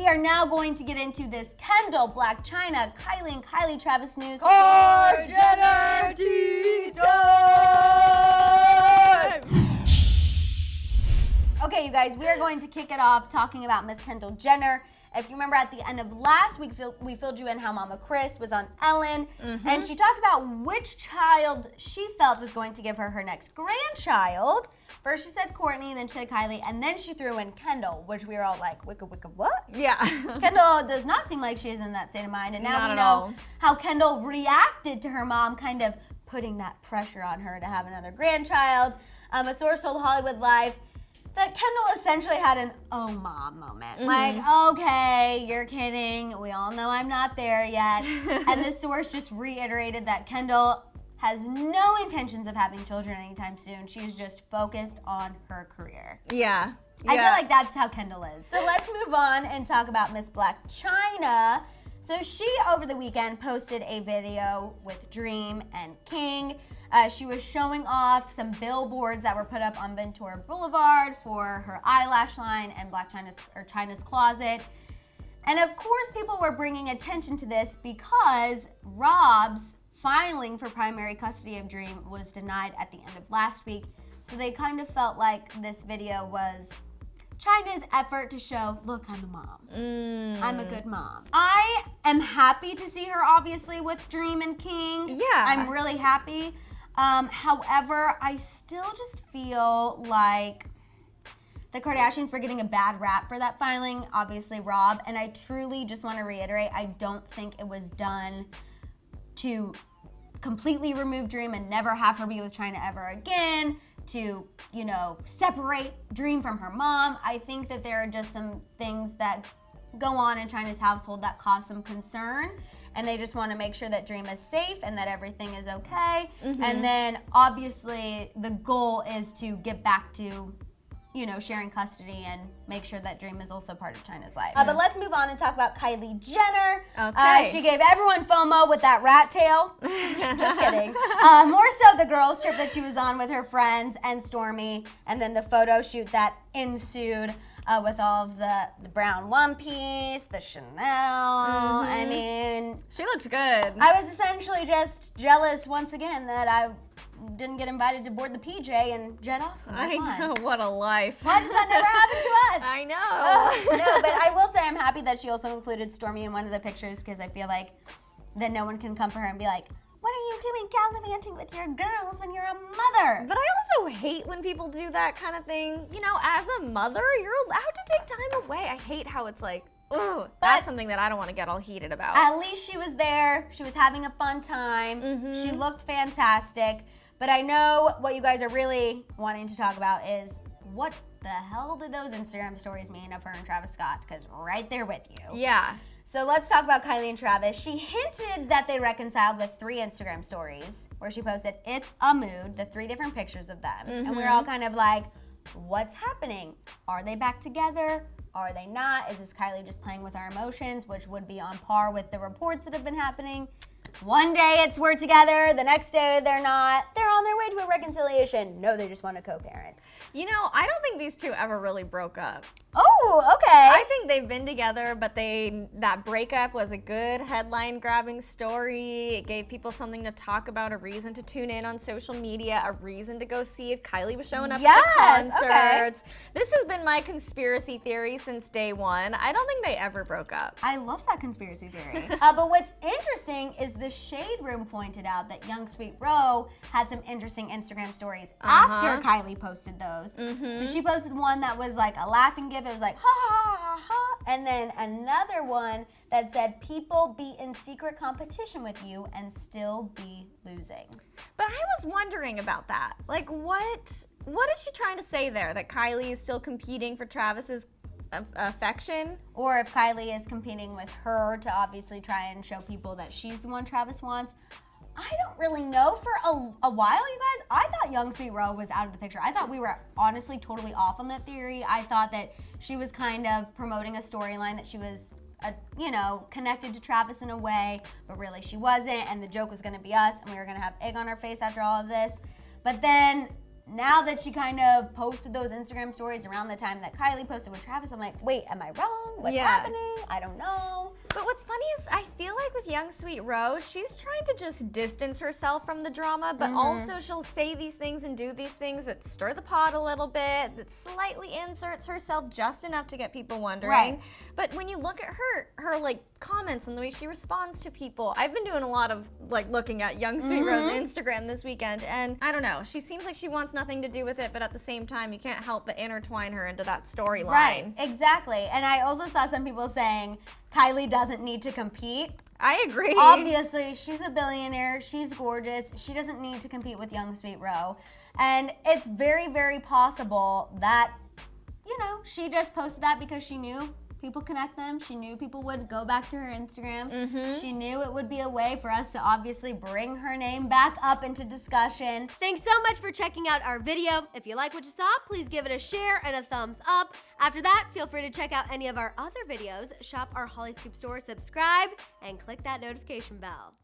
are now going to get into this Kendall Blac Chyna, Kylie and Kylie Travis news. Karjennerteatime! Okay, you guys, we are going to kick it off talking about Miss Kendall Jenner. If you remember at the end of last week, we filled you in how Mama Chris was on Ellen, and she talked about which child she felt was going to give her next grandchild. First she said Courtney, then she said Kylie, and then she threw in Kendall, which we were all like, wicka, what? Yeah. Kendall does not seem like she is in that state of mind, and now Not we at know all. how Kendall reacted to her mom kind of putting that pressure on her to have another grandchild. A source told Hollywood Live that Kendall essentially had an oh mom moment. Like, okay, you're kidding. We all know I'm not there yet. And the source just reiterated that Kendall has no intentions of having children anytime soon. She's just focused on her career. Yeah. I feel like that's how Kendall is. So let's move on and talk about Miss Blac Chyna. So she, over the weekend, posted a video with Dream and King. She was showing off some billboards that were put up on Ventura Boulevard for her eyelash line and Chyna's closet. And of course, people were bringing attention to this because Rob's filing for primary custody of Dream was denied at the end of last week. So they kind of felt like this video was Chyna's effort to show, look, I'm a mom. I'm a good mom. I am happy to see her, obviously, with Dream and King. Yeah. I'm really happy. However, I still just feel like the Kardashians were getting a bad rap for that filing, obviously Rob, and I truly just want to reiterate, I don't think it was done to completely remove Dream and never have her be with Chyna ever again, to, you know, separate Dream from her mom. I think that there are just some things that go on in Chyna's household that cause some concern. And they just want to make sure that Dream is safe and that everything is okay. And then obviously the goal is to get back to, you know, sharing custody and make sure that Dream is also part of Chyna's life. But let's move on and talk about Kylie Jenner. Okay. She gave everyone FOMO with that rat tail. Just kidding. More so the girls trip that she was on with her friends and Stormi, and then the photo shoot that ensued. With all of the brown one piece, the Chanel. I mean, She looked good. I was essentially just jealous once again that I didn't get invited to board the PJ and jet off somewhere I fun. know, what a life. Why does that never happen to us? I know. No, but I will say I'm happy that she also included Stormi in one of the pictures because I feel like then no one can come for her and be like, what are you doing gallivanting with your girls when you're a mother? But I also hate when people do that kind of thing. You know, as a mother, you're allowed to take time away. I hate how it's like, ooh, that's something that I don't want to get all heated about. At least she was there. She was having a fun time. She looked fantastic. But I know what you guys are really wanting to talk about is what the hell did those Instagram stories mean of her and Travis Scott? Because right there with you. Yeah. So let's talk about Kylie and Travis. She hinted that they reconciled with 3 Instagram stories where she posted, it's a mood, the 3 different pictures of them. And we're all kind of like, what's happening? Are they back together? Are they not? Is this Kylie just playing with our emotions, which would be on par with the reports that have been happening? One day it's we're together, the next day they're not. They're on their way to a reconciliation. No, they just want to co-parent. You know, I don't think these two ever really broke up. Oh, okay. I think they've been together, but that breakup was a good headline-grabbing story. It gave people something to talk about, a reason to tune in on social media, a reason to go see if Kylie was showing up at the concerts. Okay. This has been my conspiracy theory since day one. I don't think they ever broke up. I love that conspiracy theory. But what's interesting is the Shade Room pointed out that YungSweetRo had some interesting Instagram stories after Kylie posted those. So she posted one that was like a laughing gif. It was like, ha, ha, ha, ha. And then another one that said, people be in secret competition with you and still be losing. But I was wondering about that. Like, what is she trying to say there? That Kylie is still competing for Travis's affection? Or if Kylie is competing with her to obviously try and show people that she's the one Travis wants. I don't really know. For a while, you guys, I thought YungSweetRo was out of the picture. I thought we were honestly totally off on that theory. I thought that she was kind of promoting a storyline that she was, connected to Travis in a way, but really she wasn't, and the joke was gonna be us, and we were gonna have egg on our face after all of this. But then now that she kind of posted those Instagram stories around the time that Kylie posted with Travis, I'm like, wait, am I wrong? What's happening? I don't know. But what's funny is I feel like with YungSweetRo, she's trying to just distance herself from the drama, but also she'll say these things and do these things that stir the pot a little bit, that slightly inserts herself just enough to get people wondering. Right. But when you look at her like comments and the way she responds to people, I've been doing a lot of like looking at YungSweetRo's Instagram this weekend, and I don't know, she seems like she wants nothing to do with it, but at the same time, you can't help but intertwine her into that storyline. Right, exactly. And I also saw some people saying Kylie doesn't need to compete. I agree. Obviously, she's a billionaire, she's gorgeous, she doesn't need to compete with YungSweetRo. And it's very, very possible that, you know, she just posted that because she knew people connect them. She knew people would go back to her Instagram. She knew it would be a way for us to obviously bring her name back up into discussion. Thanks so much for checking out our video. If you like what you saw, please give it a share and a thumbs up. After that, feel free to check out any of our other videos, shop our Hollyscoop store, subscribe, and click that notification bell.